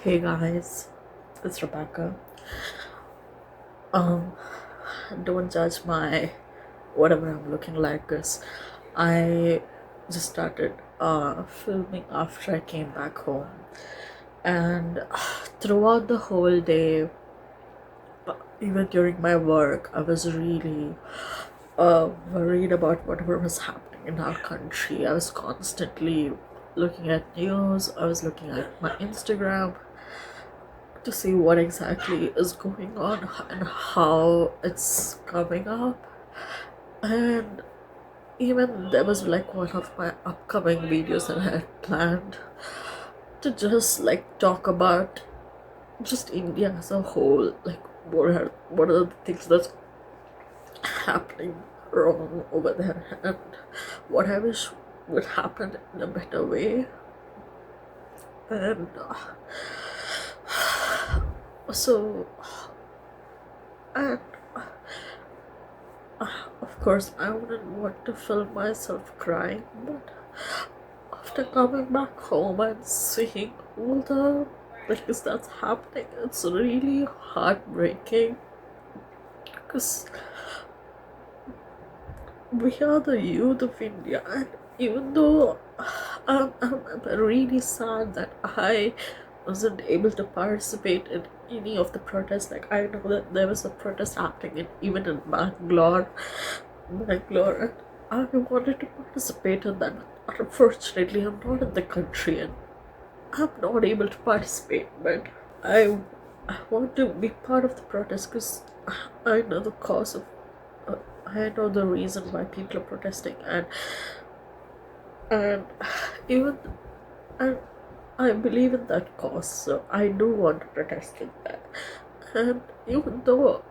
Hey guys, it's Rebecca. Um, don't judge my whatever I'm looking like, cause I just started filming after I came back home, and throughout the whole day, even during my work, I was really worried about whatever was happening in our country. I was constantly looking at news. I was looking at my Instagram to see what exactly is going on and how it's coming up. And even there was like one of my upcoming videos that I had planned to just like talk about just India as a whole, like what are the things that's happening wrong over there and what I wish would happen in a better way. And so and of course, I wouldn't want to film myself crying, but after coming back home and seeing all the things that's happening, it's really heartbreaking because we are the youth of India, and even though I'm really sad that I wasn't able to participate in any of the protests. Like, I know that there was a protest happening even in Bangalore, and I wanted to participate in that. But unfortunately, I'm not in the country and I'm not able to participate. But I want to be part of the protest because I know the cause of. I know the reason why people are protesting, and even and I believe in that cause, so I do want to protest in that. And even though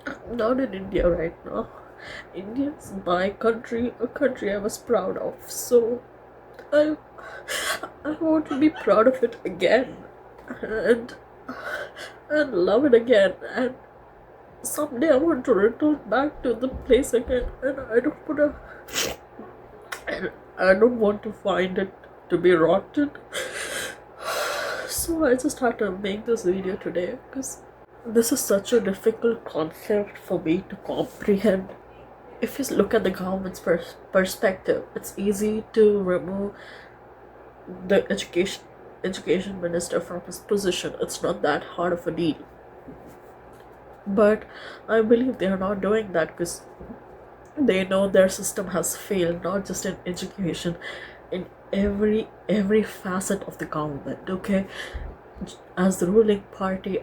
I'm not in India right now, India is my country, a country I was proud of. So I I want to be proud of it again, and and love it again. And someday I want to return back to the place again, and I don't want to find it to be rotten. So I just had to make this video today because this is such a difficult concept for me to comprehend. If you look at the government's perspective, it's easy to remove the education minister from his position. It's not that hard of a deal. But I believe they are not doing that because they know their system has failed, not just in education, in every facet of the government. Okay, as the ruling party,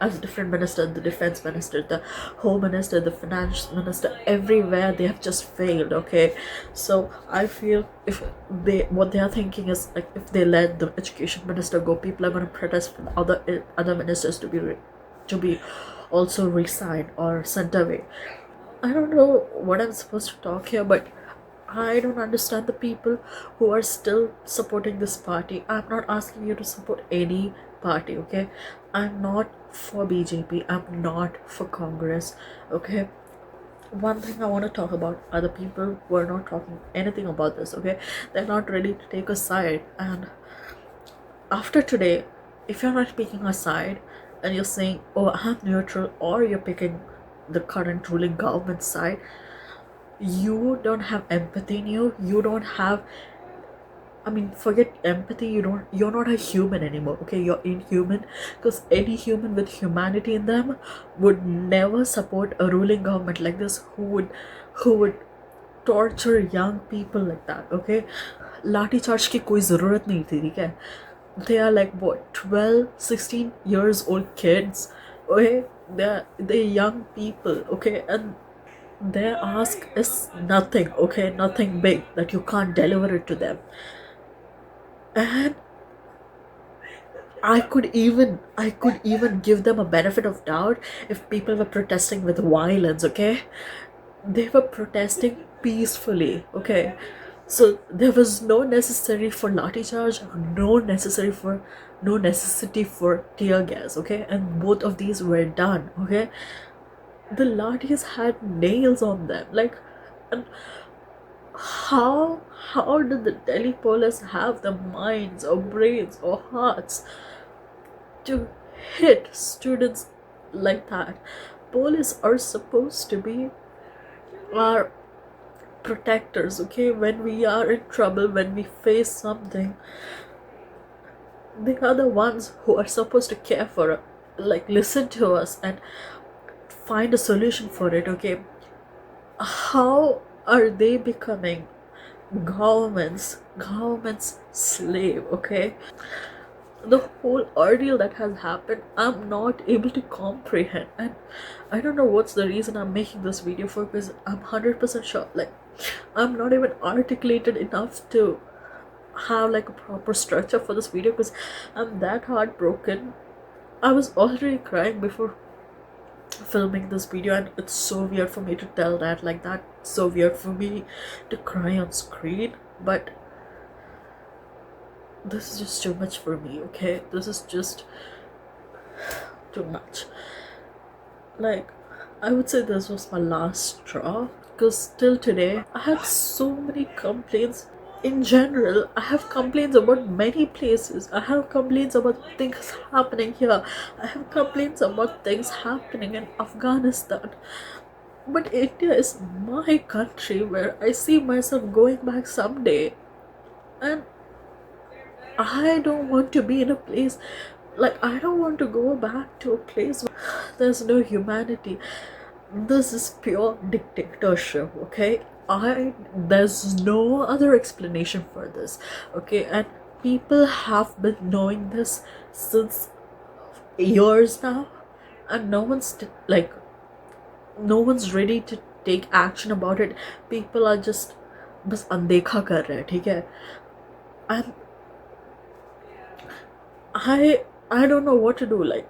as different minister, the defense minister, the home minister, the finance minister, everywhere they have just failed. Okay, so I feel if what they are thinking is like, if they let the education minister go, people are going to protest for other ministers to be also resigned or sent away. I don't know what I'm supposed to talk here, but I don't understand the people who are still supporting this party. I'm not asking you to support any party, okay? I'm not for BJP. I'm not for Congress, okay? One thing I want to talk about are the people who are not talking anything about this, okay? They're not ready to take a side. And after today, if you're not picking a side and you're saying, oh, I'm neutral, or you're picking the current ruling government side, you don't have empathy in you. You don't have, I mean, forget empathy. You're not a human anymore. Okay, you're inhuman, because any human with humanity in them would never support a ruling government like this, who would torture young people like that. Okay, लाठी charge की कोई ज़रूरत नहीं थी, ठीक है? They are like what, 12, 16 years old kids. Okay, they're young people. Okay, and their ask is nothing. Okay, nothing big that you can't deliver it to them. And I could even give them a benefit of doubt if people were protesting with violence. Okay, they were protesting peacefully. Okay, so there was no necessary for lathi charge, no necessity for tear gas. Okay, and both of these were done. Okay, the lathis had nails on them, like, and How did the Delhi police have the minds or brains or hearts to hit students like that? Police are supposed to be our protectors, okay? When we are in trouble, when we face something, they are the ones who are supposed to care for us, like listen to us and find a solution for it, okay? How are they becoming government's slave, okay? The whole ordeal that has happened, I'm not able to comprehend, and I don't know what's the reason I'm making this video for, because I'm 100% sure, like, I'm not even articulated enough to have like a proper structure for this video, because I'm that heartbroken. I was already crying before filming this video, and it's so weird for me to tell that like that, so weird for me to cry on screen, but this is just too much for me, okay? This is just too much. Like, I would say this was my last straw, because till today I had so many complaints. In general, I have complaints about many places. I have complaints about things happening here. I have complaints about things happening in Afghanistan. But India is my country where I see myself going back someday. And I don't want to be in a place, like, I don't want to go back to a place where there's no humanity. This is pure dictatorship, okay? There's no other explanation for this, okay? And people have been knowing this since years now, and no one's ready to take action about it. People are just बस अनदेखा कर रहे हैं, ठीक है? And I don't know what to do. Like,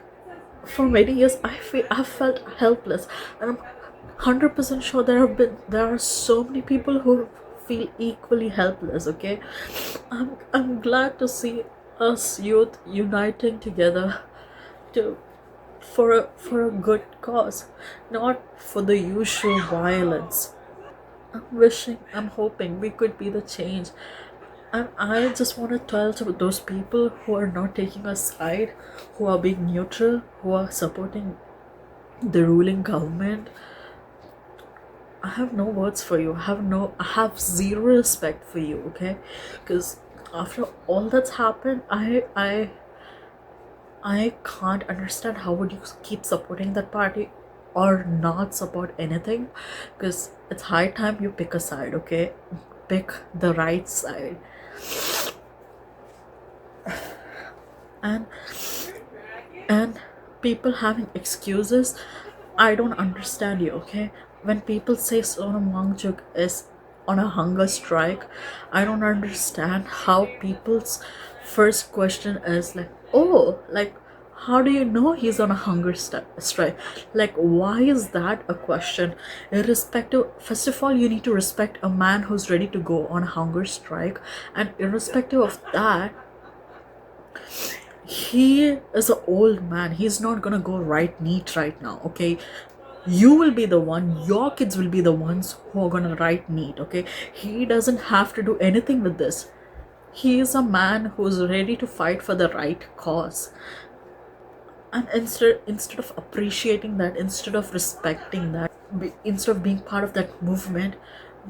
for many years I've felt helpless, and I'm 100% sure there are so many people who feel equally helpless, okay? I'm glad to see us youth uniting together to for a good cause, not for the usual violence. I'm hoping we could be the change. And I just want to tell to those people who are not taking a side, who are being neutral, who are supporting the ruling government, I have no words for you. I have zero respect for you, okay? Because after all that's happened, I can't understand how would you keep supporting that party or not support anything, because it's high time you pick a side, okay? Pick the right side. And people having excuses, I don't understand you, okay? When people say Sonam Wangchuk is on a hunger strike, I don't understand how people's first question is like, oh, like, how do you know he's on a strike? Like, why is that a question? Irrespective, first of all, you need to respect a man who's ready to go on a hunger strike, and irrespective of that, he is an old man. He's not gonna go right neat right now, okay? You will be the one, your kids will be the ones who are gonna write neat, okay? He doesn't have to do anything with this. He is a man who's ready to fight for the right cause. And instead of appreciating that, instead of respecting that, instead of being part of that movement,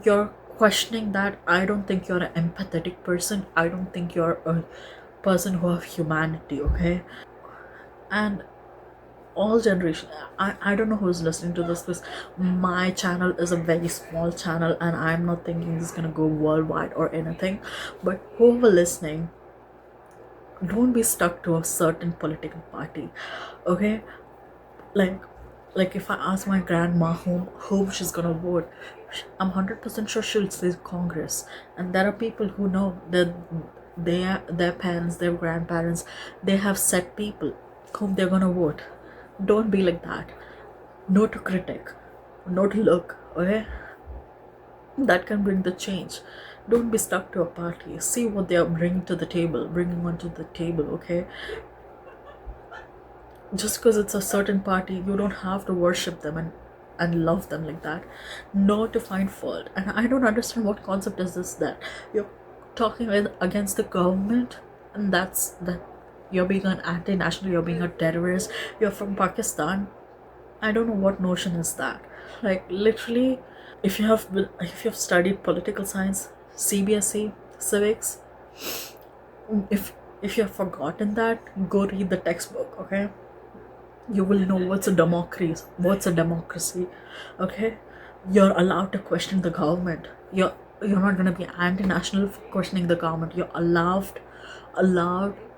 you're questioning that. I don't think you're an empathetic person. I don't think you're a person who have humanity, okay? And all generation, I don't know who's listening to this, because my channel is a very small channel and I'm not thinking this is gonna go worldwide or anything, but whoever listening, don't be stuck to a certain political party, okay? Like if I ask my grandma whom she's gonna vote, I'm 100% sure she'll say Congress. And there are people who know that their parents, their grandparents, they have set people whom they're gonna vote. Don't be like that. No to critic, no to look, okay? That can bring the change. Don't be stuck to a party. See what they are bringing onto the table, okay? Just because it's a certain party, you don't have to worship them, and and love them like that, not to find fault. And I don't understand what concept is this, that you're talking against the government, and that's that you're being an anti-national, you're being a terrorist, you're from Pakistan. I don't know what notion is that. Like literally, if you've studied political science, CBSE, civics, if you have forgotten that, go read the textbook, okay? You will know what's a democracy, okay? You're allowed to question the government. You're not going to be anti-national for questioning the government. You're allowed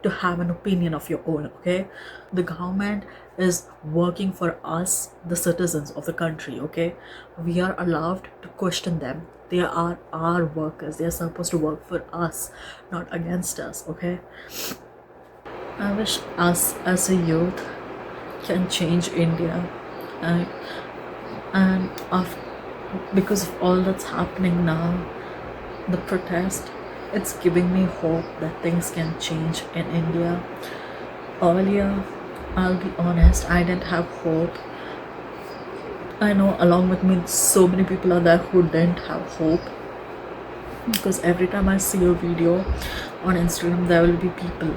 to have an opinion of your own, okay? The government is working for us, the citizens of the country, okay? We are allowed to question them. They are our workers. They are supposed to work for us, not against us, okay? I wish us as a youth can change India, and of because of all that's happening now, the protest, it's giving me hope that things can change in India. Earlier, I'll be honest, I didn't have hope. I know along with me so many people are there who didn't have hope, because every time I see a video on Instagram, there will be people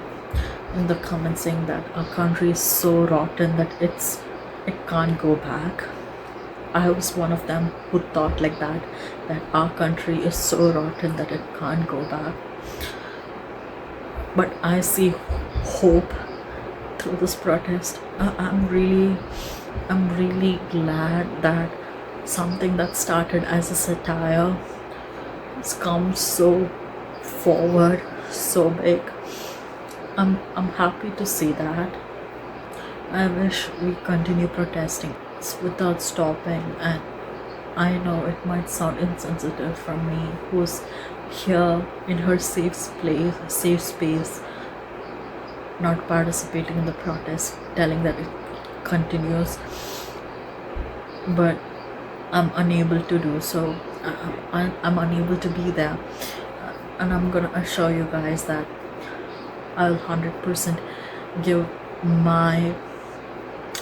in the comments saying that our country is so rotten that it can't go back. I was one of them who thought like that our country is so rotten that it can't go back. But I see hope through this protest. I'm really glad that something that started as a satire has come so forward, so big. I'm happy to see that. I wish we continue protesting without stopping. And I know it might sound insensitive from me, who's here in her safe space, not participating in the protest, telling that it continues, but I'm unable to do so. I'm unable to be there, and I'm gonna assure you guys that I'll 100% give my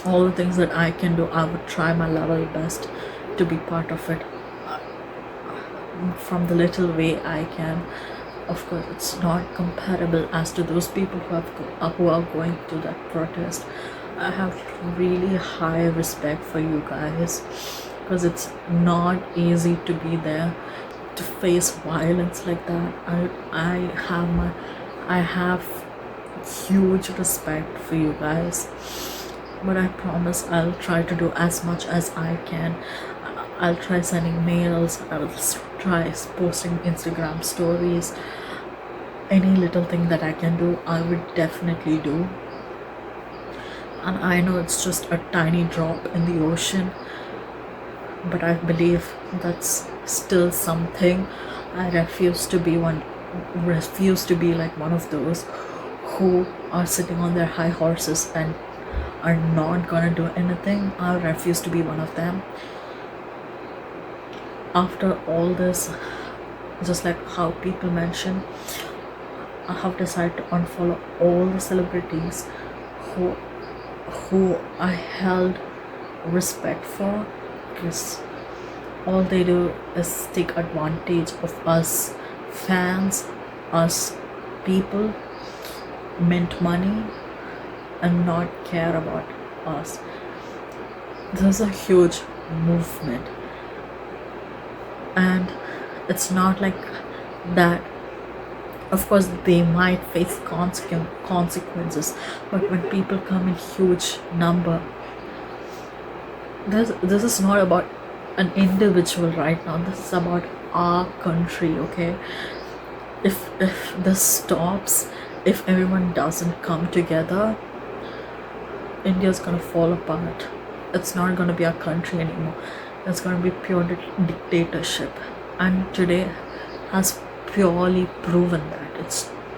all the things that I can do. I would try my level best to be part of it, from the little way I can. Of course, it's not comparable as to those people who are going to that protest. I have really high respect for you guys, because it's not easy to be there, to face violence like that. I have huge respect for you guys, but I promise I'll try to do as much as I can. I'll try sending mails, I'll try posting Instagram stories. Any little thing that I can do, I would definitely do. And I know it's just a tiny drop in the ocean, but I believe that's still something. I refuse to be like one of those who are sitting on their high horses and are not gonna do anything. I refuse to be one of them. After all this, just like how people mention, I have decided to unfollow all the celebrities who I held respect for, because all they do is take advantage of us fans, us people, mint money, and not care about us. This is a huge movement, and it's not like that. Of course, they might face consequences, but when people come in huge number, this is not about an individual right now. This is about our country, okay? If this stops, if everyone doesn't come together, India's gonna fall apart. It's not gonna be our country anymore. It's gonna be pure dictatorship. And today has purely proven that.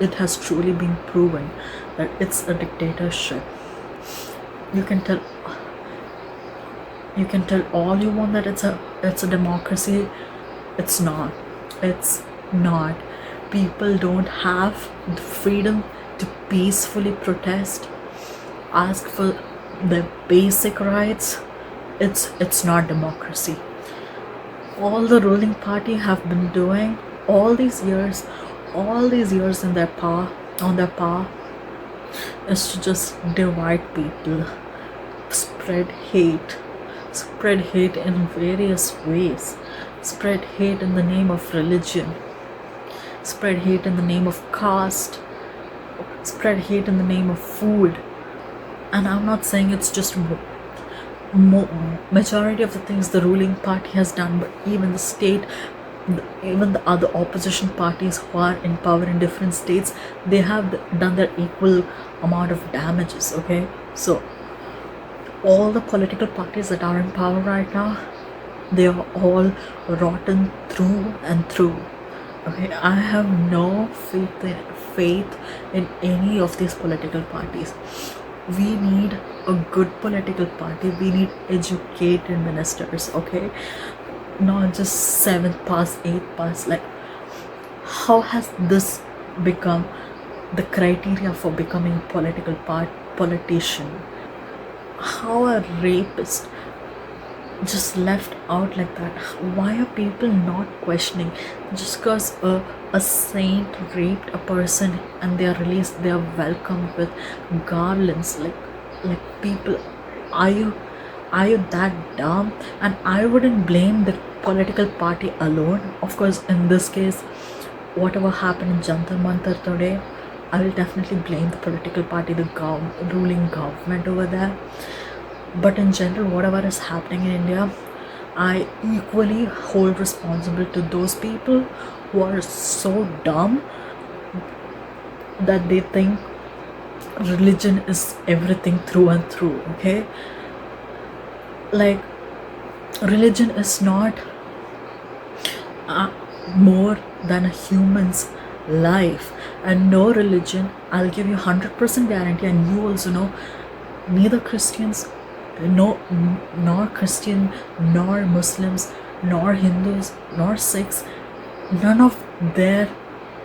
It has truly been proven that it's a dictatorship. You can tell all you want that it's a democracy. It's not. People don't have the freedom to peacefully protest, ask for their basic rights. it's not democracy. All the ruling party have been doing all these years in their power on their power is to just divide people, spread hate, spread hate in various ways, spread hate in the name of religion, spread hate in the name of caste, spread hate in the name of food. And I'm not saying it's just majority of the things the ruling party has done, but even the state, even the other opposition parties who are in power in different states, they have done their equal amount of damages. Okay, so all the political parties that are in power right now, they are all rotten through and through. Okay, I have no faith in any of these political parties. We need a good political party. We need educated ministers. Okay, not just 7th pass, 8th pass. Like, how has this become the criteria for becoming a politician? How a rapist just left out like that? Why are people not questioning? Just because a saint raped a person and they are released, they are welcomed with garlands. Like people, are you that dumb? And I wouldn't blame the political party alone. Of course, in this case, whatever happened in Jantar Mantar today, I will definitely blame the political party, the ruling government over there. But in general, whatever is happening in India, I equally hold responsible to those people who are so dumb that they think religion is everything through and through. Okay, like, religion is not more than a human's life. And no religion, I'll give you 100% guarantee, and you also know, neither Christians, nor Christian, nor Muslims, nor Hindus, nor Sikhs, none of their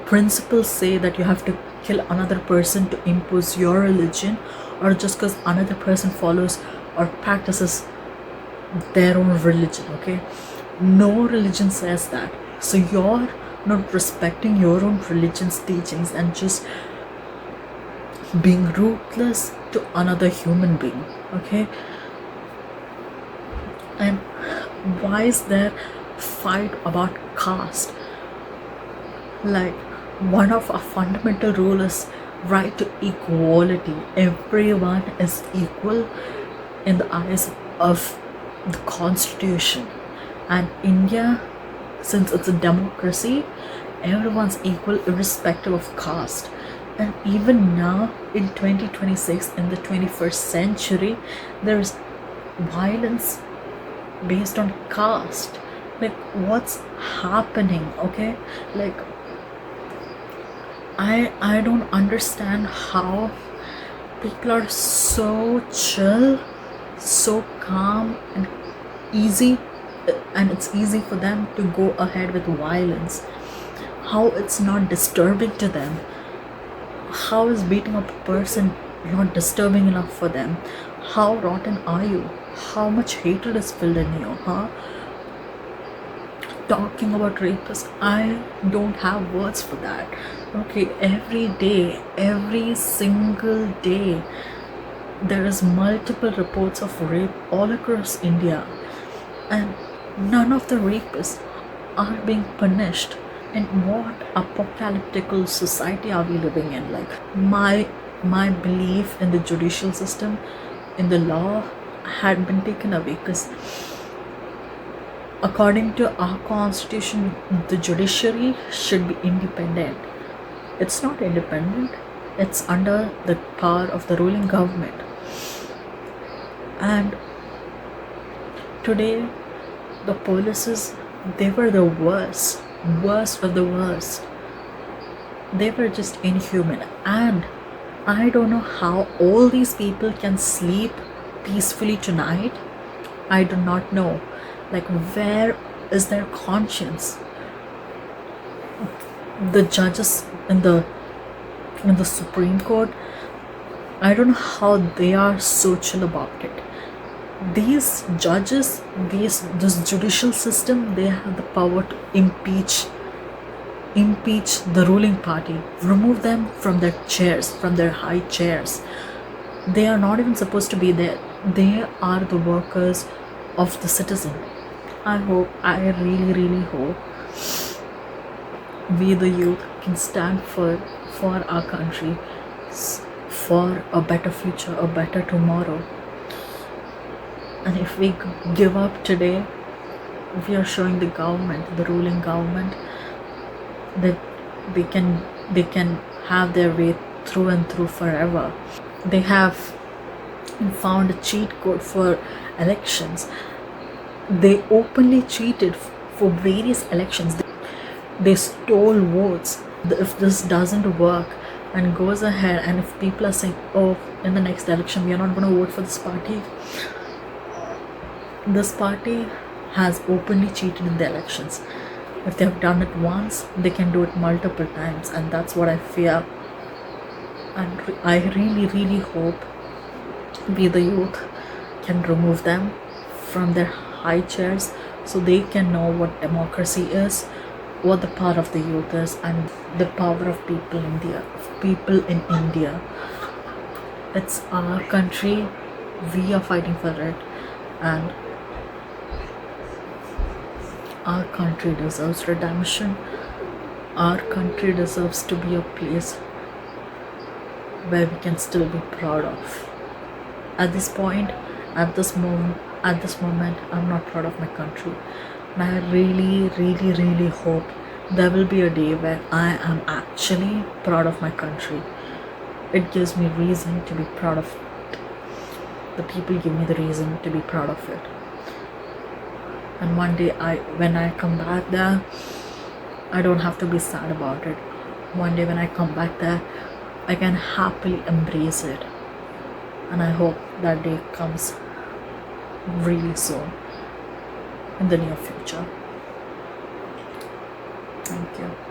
principles say that you have to kill another person to impose your religion, or just because another person follows or practices their own religion. Okay, no religion says that. So you're not respecting your own religion's teachings and just being ruthless to another human being. Okay, and why is there fight about caste? Like, one of our fundamental rules is right to equality. Everyone is equal in the eyes of the constitution. And India, since it's a democracy, everyone's equal irrespective of caste. And even now in 2026, in the 21st century, there is violence based on caste. Like, what's happening? Okay, like, I don't understand how people are so chill, so calm and easy, and it's easy for them to go ahead with violence. How it's not disturbing to them? How is beating up a person not disturbing enough for them? How rotten are you? How much hatred is filled in you, huh? Talking about rapists, I don't have words for that. Okay, every day, every single day, there is multiple reports of rape all across India, and none of the rapists are being punished. And what apocalyptical society are we living in? Like, my belief in the judicial system, in the law, had been taken away, because according to our constitution, the judiciary should be independent. It's not independent. It's under the power of the ruling government. And today, the policies, they were the worst of the worst. They were just inhuman. And I don't know how all these people can sleep peacefully tonight. I do not know. Like, where is their conscience? The judges in the Supreme Court, I don't know how they are so chill about it. These judges, this judicial system, they have the power to impeach the ruling party, remove them from their chairs, from their high chairs. They are not even supposed to be there. They are the workers of the citizen. I really hope we the youth can stand for our country, for a better future, a better tomorrow. And if we give up today, we are showing the government, the ruling government, that they can have their way through and through forever. They have found a cheat code for elections. They openly cheated for various elections. They stole votes. If this doesn't work and goes ahead, and if people are saying, oh, in the next election we are not going to vote for this party has openly cheated in the elections. If they have done it once, they can do it multiple times, and that's what I fear. And I really hope we the youth can remove them from their high chairs, so they can know what democracy is, what the power of the youth is, and the power of people in India. It's our country, we are fighting for it, and our country deserves redemption. Our country deserves to be a place where we can still be proud of. At this point, at this moment, I'm not proud of my country. And I really hope there will be a day where I am actually proud of my country. It gives me reason to be proud of it. The people give me the reason to be proud of it. And one day, when I come back there, I don't have to be sad about it. One day when I come back there, I can happily embrace it. And I hope that day comes really soon, in the near future. Thank you.